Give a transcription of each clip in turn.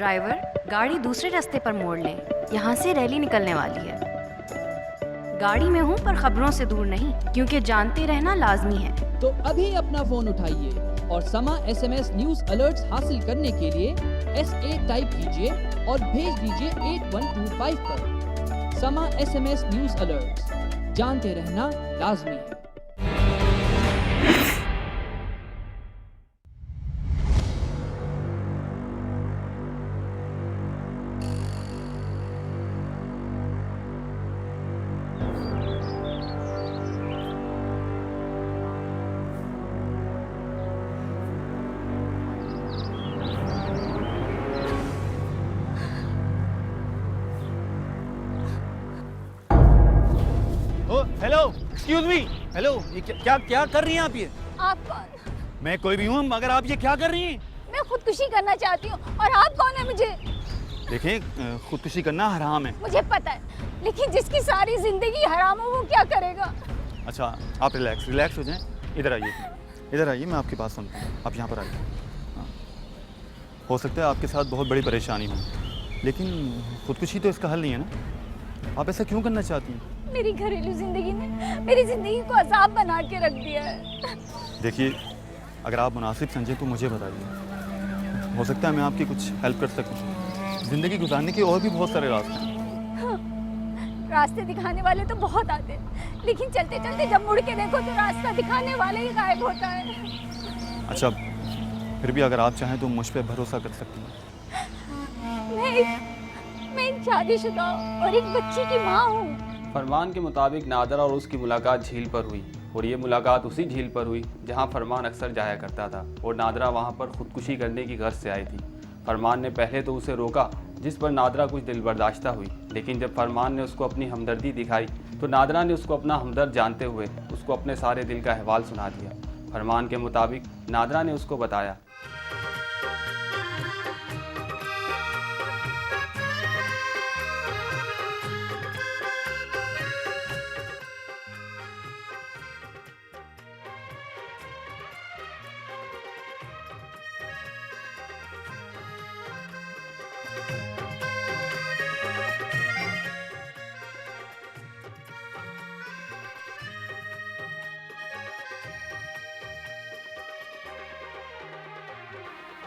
Driver, गाड़ी दूसरे रास्ते पर मोड़ लें। यहाँ से रैली निकलने वाली है। गाड़ी में हूँ पर खबरों से दूर नहीं, क्योंकि जानते रहना लाजमी है। तो अभी अपना फोन उठाइए और समा SMS न्यूज अलर्ट्स हासिल करने के लिए SA टाइप कीजिए और भेज दीजिए 8125 पर। समा SMS न्यूज अलर्ट्स, जानते रहना लाजमी है। हेलो, एक्सक्यूज मी, हेलो, ये क्या क्या कर रही हैं आप? ये आप कौन? मैं कोई भी हूँ, मगर आप ये क्या कर रही हैं? मैं खुदकुशी करना चाहती हूँ और आप कौन है मुझे? देखें, खुदकुशी करना हराम है। मुझे पता है, लेकिन जिसकी सारी जिंदगी हराम हो वो क्या करेगा? अच्छा, आप रिलैक्स हो जाएं। इधर आइए, मैं आपकी बात सुनता हूँ। आप यहाँ पर आइए। हाँ। हो सकता है आपके साथ बहुत बड़ी परेशानी हो, लेकिन खुदकुशी तो इसका हल नहीं है ना। आप ऐसा क्यों करना चाहती हैं? मेरी घरेलू जिंदगी ने मेरी जिंदगी को अजाब बना के रख दिया है। देखिए, अगर आप मुनासिब समझें तो मुझे बताइए, हो सकता है मैं आपकी कुछ हेल्प कर सकूं। ज़िंदगी गुजारने के और भी बहुत सारे रास्ते हैं। हाँ, रास्ते दिखाने वाले तो बहुत आते हैं, लेकिन चलते चलते जब मुड़ के देखो तो रास्ता दिखाने वाले ही गायब होता है। अच्छा, फिर भी अगर आप चाहें तो मुझ पर भरोसा कर सकती हैं। मैं एक शादीशुदा और एक बच्ची की माँ हूँ। फरमान के मुताबिक नादरा और उसकी मुलाकात झील पर हुई, और ये मुलाकात उसी झील पर हुई जहां फरमान अक्सर जाया करता था, और नादरा वहां पर खुदकुशी करने की गर्ज से आई थी। फरमान ने पहले तो उसे रोका, जिस पर नादरा कुछ दिल बर्दाश्ता हुई, लेकिन जब फरमान ने उसको अपनी हमदर्दी दिखाई तो नादरा ने उसको अपना हमदर्द जानते हुए उसको अपने सारे दिल का अहवाल सुना दिया। फरमान के मुताबिक नादरा ने उसको बताया,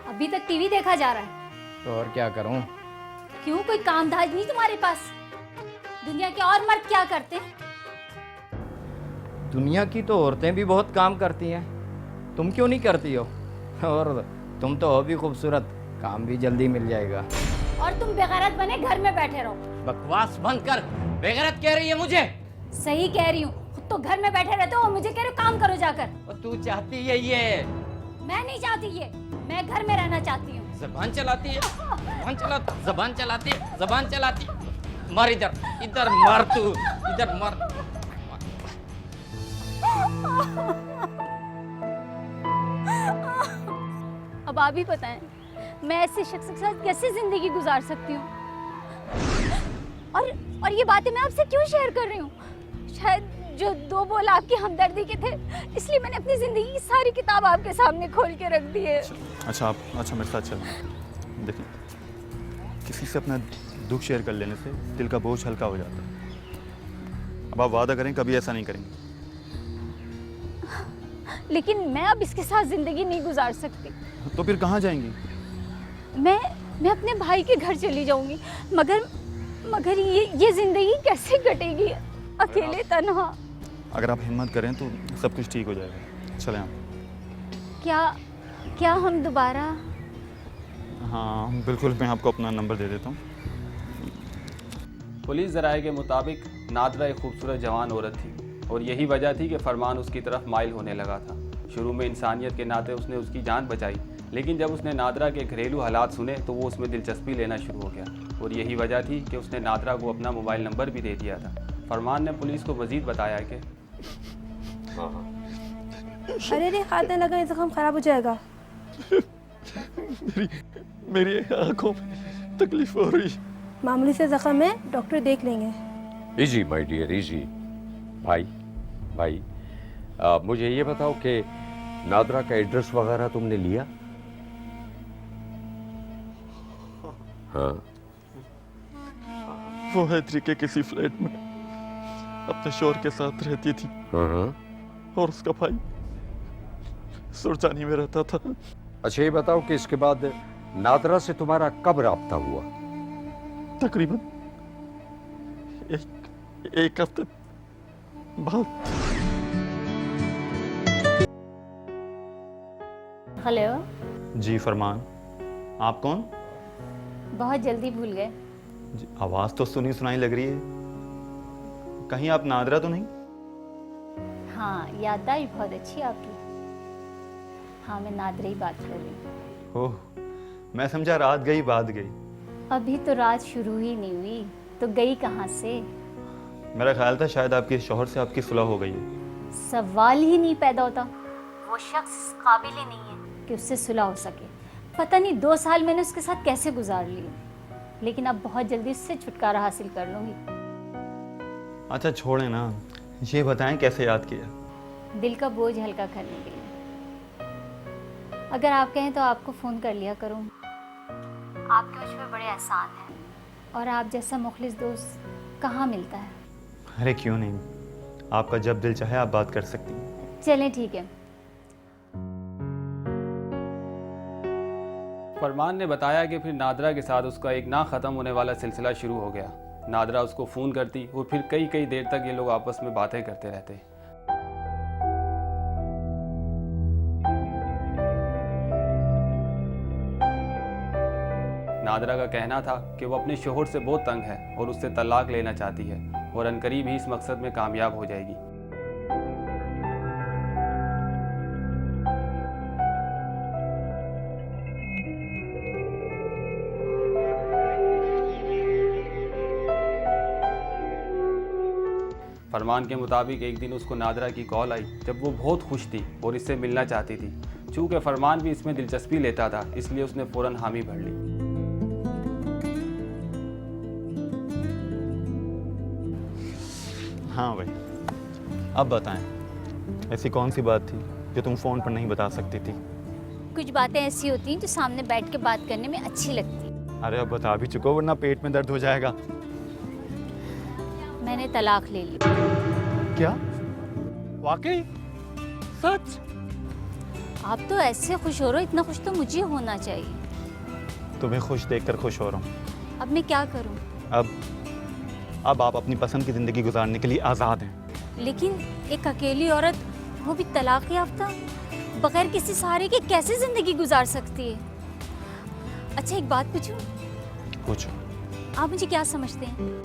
अभी तक टीवी देखा जा रहा है। तो और क्या करूं? क्यों, कोई काम धाज नहीं तुम्हारे पास? दुनिया के और मर्द क्या करते हैं? दुनिया की तो औरतें भी बहुत काम करती हैं, तुम क्यों नहीं करती हो? और तुम तो हो भी खूबसूरत, काम भी जल्दी मिल जाएगा। और तुम बेगैरत बने घर में बैठे रहो। बकवास बंद कर, बेगैरत कह रही है मुझे? सही कह रही हूँ, खुद तो घर में बैठे रहते हो और मुझे कह रहे हो काम करो जाकर। और तू चाहती है ये? मैं नहीं चाहती ये, मैं घर में रहना चाहती हूँ। जबान चलाती है, जबान चलाती। मार इधर मार, तू इधर मार। अब आप ही बताएं, मैं ऐसे शख्स के साथ कैसे जिंदगी गुजार सकती हूँ? और ये बातें मैं आपसे क्यों शेयर कर रही हूँ? शायद जो दो बोल आपकी हमदर्दी के थे, इसलिए मैंने अपनी जिंदगी की सारी किताब आपके सामने खोल के रख दी है। अच्छा मेरे साथ चलें। देखिए, किसी से अपना दुख शेयर कर लेने से दिल का बोझ हल्का हो जाता है। अब आप वादा करें कभी ऐसा नहीं करेंगे। लेकिन मैं अब इसके साथ जिंदगी नहीं गुजार सकती। तो फिर कहाँ जाएंगी? मैं अपने भाई के घर चली जाऊंगी, मगर ये जिंदगी कैसे कटेगी अकेले तन्हा? अगर आप हिम्मत करें तो सब कुछ ठीक हो जाएगा। चलें आप। क्या हम दोबारा? हाँ बिल्कुल, मैं आपको अपना नंबर दे देता हूँ। पुलिस ज़राए के मुताबिक नादरा एक खूबसूरत जवान औरत थी, और यही वजह थी कि फरमान उसकी तरफ माइल होने लगा था। शुरू में इंसानियत के नाते उसने उसकी जान बचाई, लेकिन जब उसने नादरा के घरेलू हालात सुने तो वो उसमें दिलचस्पी लेना शुरू हो गया, और यही वजह थी कि उसने नादरा को अपना मोबाइल नंबर भी दे दिया था। फरमान ने पुलिस को मज़ीद बताया कि अरे हाथ न लगा, जख्म खराब हो जाएगा। मेरी आंखों में तकलीफ हो रही। मामूली से जख्म है, डॉक्टर देख लेंगे। Easy my dear easy. भाई मुझे ये बताओ कि नादरा का एड्रेस वगैरह तुमने लिया? हाँ। वो हैदरी के किसी फ्लैट में अपने शोहर के साथ रहती थी हाँ। और उसका भाई सुरजानी में रहता था। अच्छा ये बताओ कि इसके बाद नादरा से तुम्हारा कब राब्ता हुआ? तकरीबन एक हफ्ते बाद। हेलो। जी फरमान, आप कौन? बहुत जल्दी भूल गए। जी, आवाज़ तो सुनी सुनाई लग रही है, कहीं आप नादरा तो नहीं? हाँ, याददाश्त बहुत अच्छी है आपकी। हाँ, मैं नादरा ही बात कर रही हूँ। ओह, मैं समझा रात गई बात गई। अभी तो रात शुरू ही नहीं हुई तो गई कहाँ से? मेरा ख्याल था शायद आपके शौहर से आपकी सुलह हो गई है। सवाल ही नहीं पैदा होता। वो शख्स इस काबिल ही नहीं है कि उससे सुलह हो सके। पता नहीं 2 साल मैंने उसके साथ कैसे गुजार लिए, लेकिन अब बहुत जल्दी उससे छुटकारा हासिल कर लूँगी। अच्छा छोड़ें ना, ये बताएं कैसे याद किया? दिल का बोझ हल्का करने के लिए। अगर आप कहें तो आपको फ़ोन कर लिया करूँ। आपके मुझ पर बड़े एहसान हैं और आप जैसा मुखलिस दोस्त कहाँ मिलता है। अरे क्यों नहीं, आपका जब दिल चाहे आप बात कर सकती हैं। चलें ठीक है। फरमान ने बताया कि फिर नादरा के साथ उसका एक ना ख़त्म होने वाला सिलसिला शुरू हो गया। नादरा उसको फ़ोन करती और फिर कई कई देर तक ये लोग आपस में बातें करते रहते। नादरा का कहना था कि वो अपने शोहर से बहुत तंग है और उससे तलाक लेना चाहती है और अनकरीब ही इस मकसद में कामयाब हो जाएगी। फरमान के मुताबिक एक दिन उसको नादरा की कॉल आई जब वो बहुत खुश थी और इससे मिलना चाहती थी। चूँकि फरमान भी इसमें दिलचस्पी लेता था, इसलिए उसने फ़ौरन हामी भर ली। हाँ भाई, अब बताएं, ऐसी कौन सी बात थी जो तुम फ़ोन पर नहीं बता सकती थी? कुछ बातें ऐसी होती हैं जो सामने बैठ के बात करने में अच्छी लगती हैं। अरे अब बता भी चुको वरना पेट में दर्द हो जाएगा। मैंने तलाक ले ली। क्या? वाकई? सच? आप तो ऐसे खुश हो रहे हो, इतना खुश तो मुझे होना चाहिए। तुम्हें खुश देखकर खुश हो रहा हूँ। अब मैं क्या करूं? अब आप अपनी पसंद की ज़िंदगी गुजारने के लिए आज़ाद हैं। लेकिन एक अकेली औरत, वो भी तलाक याफ्ता, बगैर किसी सहारे के कैसे ज़िंदगी गुजार सकती है? अच्छा एक बात पूछूं? पूछो। आप मुझे क्या समझते हैं?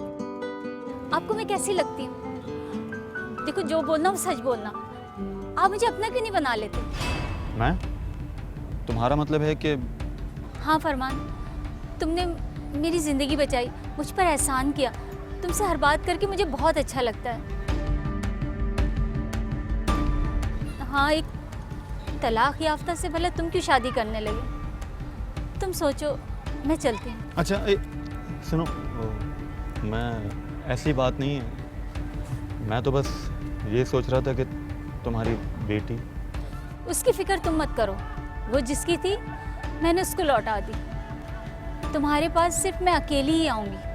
आपको मैं कैसी लगती हूँ? देखो जो बोलना वो सच बोलना। आप मुझे अपना क्यों नहीं बना लेते? मैं? तुम्हारा मतलब है कि हाँ फरमान, तुमने मेरी ज़िंदगी बचाई, मुझ पर एहसान किया। तुमसे हर बात करके मुझे बहुत अच्छा लगता है। हाँ, एक तलाक याफ्ता से भला तुम क्यों शादी करने लगे? तुम सोचो, मैं चलती हूँ। अच्छा सुनो, मैं ऐसी बात नहीं है, मैं तो बस ये सोच रहा था कि तुम्हारी बेटी। उसकी फिक्र तुम मत करो, वो जिसकी थी मैंने उसको लौटा दी। तुम्हारे पास सिर्फ मैं अकेली ही आऊँगी।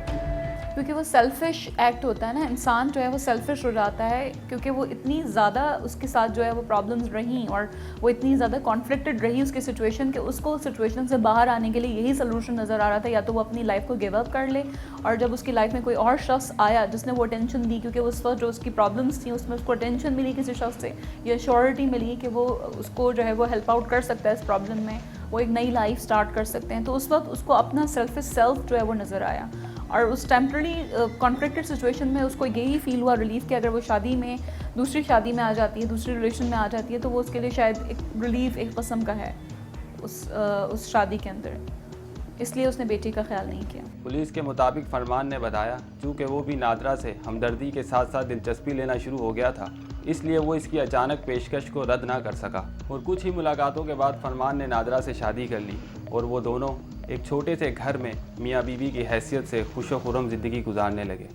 क्योंकि वो सेल्फिश एक्ट होता है ना, इंसान जो है वो सेल्फिश हो जाता है, क्योंकि वो इतनी ज़्यादा उसके साथ जो है वो प्रॉब्लम्स रहीं और वो इतनी ज़्यादा कॉन्फ्लिक्टेड रही उसकी सिचुएशन के उसको सिचुएशन से बाहर आने के लिए यही सोल्यूशन नज़र आ रहा था, या तो वो अपनी लाइफ को गिव अप कर ले, और जब उसकी लाइफ में कोई और शख्स आया जिसने वो अटेंशन दी, क्योंकि उस वक्त जो उसकी प्रॉब्लम्स थी उसमें उसको अटेंशन मिली किसी शख्स से, या श्योरिटी मिली कि वो उसको जो है वो हेल्प आउट कर सकता है इस प्रॉब्लम में, वो एक नई लाइफ स्टार्ट कर सकते हैं, तो उस वक्त उसको अपना सेल्फ जो है वो नज़र आया। और उस टेम्पररी कॉन्फ्लिक्टेड सिचुएशन में उसको यही फील हुआ रिलीफ कि अगर वो शादी में दूसरी शादी में आ जाती है, दूसरी रिलेशन में आ जाती है, तो वो उसके लिए शायद एक रिलीफ एक किस्म का है उस शादी के अंदर, इसलिए उसने बेटी का ख्याल नहीं किया। पुलिस के मुताबिक फरमान ने बताया चूँकि वो भी नादरा से हमदर्दी के साथ साथ दिलचस्पी लेना शुरू हो गया था, इसलिए वो इसकी अचानक पेशकश को रद्द ना कर सका और कुछ ही मुलाकातों के बाद फरमान ने नादरा से शादी कर ली और वो दोनों एक छोटे से घर में मियाँ बीवी की हैसियत से खुश व खुर्रम ज़िंदगी गुजारने लगे।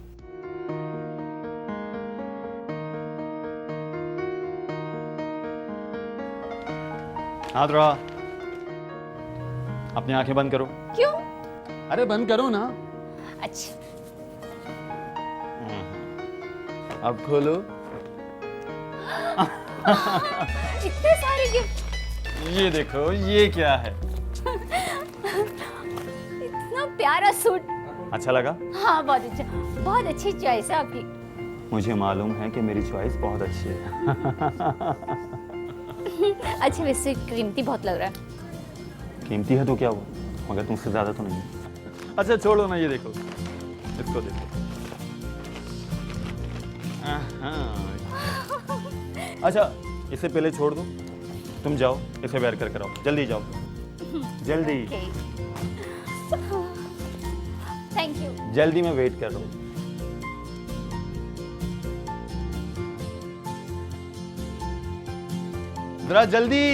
नादरा, अपनी आंखें बंद करो। क्यों? अरे बंद करो ना। अच्छा अब खोलो। इतने सारे गिफ्ट, ये देखो ये क्या है। इतना प्यारा सूट। अच्छा लगा? हाँ बहुत अच्छा, बहुत अच्छी चॉइस है आपकी। मुझे मालूम है कि मेरी चॉइस बहुत अच्छी है। अच्छा वैसे कीमती बहुत लग रहा है। कीमती है तो क्या हुआ, मगर तुमसे ज्यादा तो नहीं। अच्छा छोड़ो ना, ये देखो, इसको देखो। अच्छा इसे पहले छोड़ दो, तुम जाओ इसे वेयर कर आओ, जल्दी जाओ, जल्दी थैंक यू। जल्दी, मैं वेट कर रहा हूँ। जरा जल्दी।